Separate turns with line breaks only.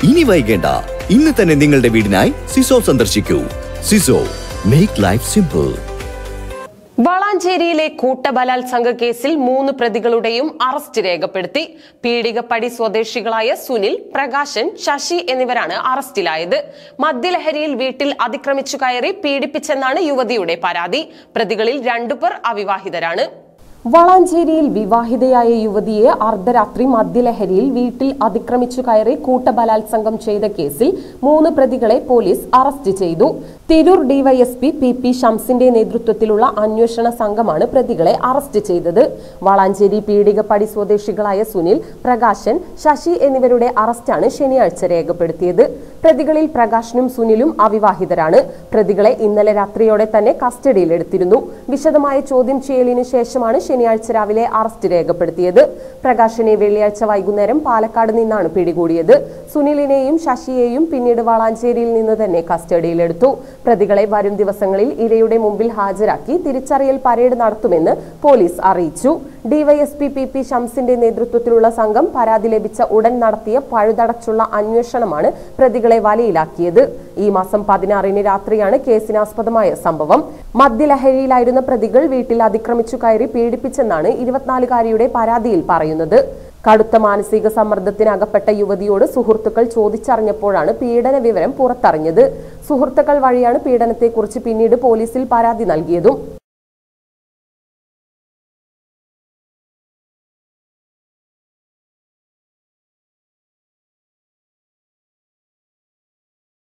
ഇനി വൈകേണ്ട, ഇന്ന് തന്നെ നിങ്ങളുടെ വീടിനായി സിസോ സന്ദർശിക്കൂ. സിസോ, മേക്ക് ലൈഫ് സിമ്പിൾ.
വളാഞ്ചേരിയിലെ കൂട്ടബലാത്സംഗ കേസിൽ 3 പ്രതികളുടെയും അറസ്റ്റ് രേഖപ്പെടുത്തി. പീടികപ്പടി സ്വദേശികളായ സുനിൽ, പ്രകാശൻ, ശശി എന്നിവരാണ് അറസ്റ്റിലായത്. മദ്യലഹരിയിൽ വീട്ടിൽ അതിക്രമിച്ചു കയറി പീഡിപ്പിച്ചെന്നാണ് യുവതിയുടെ പരാതി. പ്രതികളിൽ 2 പേർ അവിവാഹിതരാണ്. വളാഞ്ചേരിയിൽ വിവാഹിതയായ യുവതിയെ അർദ്ധരാത്രി മദ്യലഹരിയിൽ വീട്ടിൽ അതിക്രമിച്ചു കയറി കൂട്ടബലാത്സംഗം ചെയ്ത കേസിൽ 3 പ്രതികളെ പോലീസ് അറസ്റ്റ് ചെയ്തു. തിരൂർ ഡിവൈഎസ്പി പി ഷംസിന്റെ നേതൃത്വത്തിലുള്ള അന്വേഷണ സംഘമാണ് പ്രതികളെ അറസ്റ്റ് ചെയ്തത്. വളാഞ്ചേരി പീടികപ്പടി സ്വദേശികളായ സുനിൽ, പ്രകാശൻ, ശശി എന്നിവരുടെ അറസ്റ്റാണ് ശനിയാഴ്ച രേഖപ്പെടുത്തിയത്. പ്രതികളിൽ പ്രകാശനും സുനിലും അവിവാഹിതരാണ്. പ്രതികളെ ഇന്നലെ രാത്രിയോടെ തന്നെ കസ്റ്റഡിയിലെടുത്തിരുന്നു. വിശദമായ ചോദ്യം ചെയ്യലിനു ശേഷമാണ് ശനിയാഴ്ച രാവിലെ അറസ്റ്റ് രേഖപ്പെടുത്തിയത്. പ്രകാശനെ വെള്ളിയാഴ്ച വൈകുന്നേരം പാലക്കാട് നിന്നാണ് പിടികൂടിയത്. സുനിലിനെയും ശശിയെയും പിന്നീട് വളാഞ്ചേരിയിൽ നിന്ന് തന്നെ കസ്റ്റഡിയിലെടുത്തു. പ്രതികളെ വരും ദിവസങ്ങളിൽ ഇരയുടെ മുമ്പിൽ ഹാജരാക്കി തിരിച്ചറിയൽ പരേഡ് നടത്തുമെന്ന് പോലീസ് അറിയിച്ചു. ഡിവൈഎസ്പി പി ഷംസിന്റെ നേതൃത്വത്തിലുള്ള സംഘം പരാതി ലഭിച്ച ഉടൻ നടത്തിയ പഴുതടച്ചുള്ള അന്വേഷണമാണ് പ്രതികളെ വലയിലാക്കിയത്. ഈ മാസം 16 രാത്രിയാണ് കേസിനാസ്പദമായ സംഭവം. മദ്യലഹരിയിലായിരുന്ന പ്രതികൾ വീട്ടിൽ അതിക്രമിച്ചു കയറി പീഡിപ്പിച്ചെന്നാണ് 24-കാരിയുടെ പരാതിയിൽ പറയുന്നത്. കടുത്ത മാനസിക സമ്മർദ്ദത്തിന് അകപ്പെട്ട യുവതിയോട് സുഹൃത്തുക്കൾ ചോദിച്ചറിഞ്ഞപ്പോഴാണ് പീഡന വിവരം പുറത്തറിഞ്ഞത്. സുഹൃത്തുക്കൾ വഴിയാണ് പീഡനത്തെക്കുറിച്ച് പിന്നീട് പോലീസിൽ പരാതി നൽകിയതും.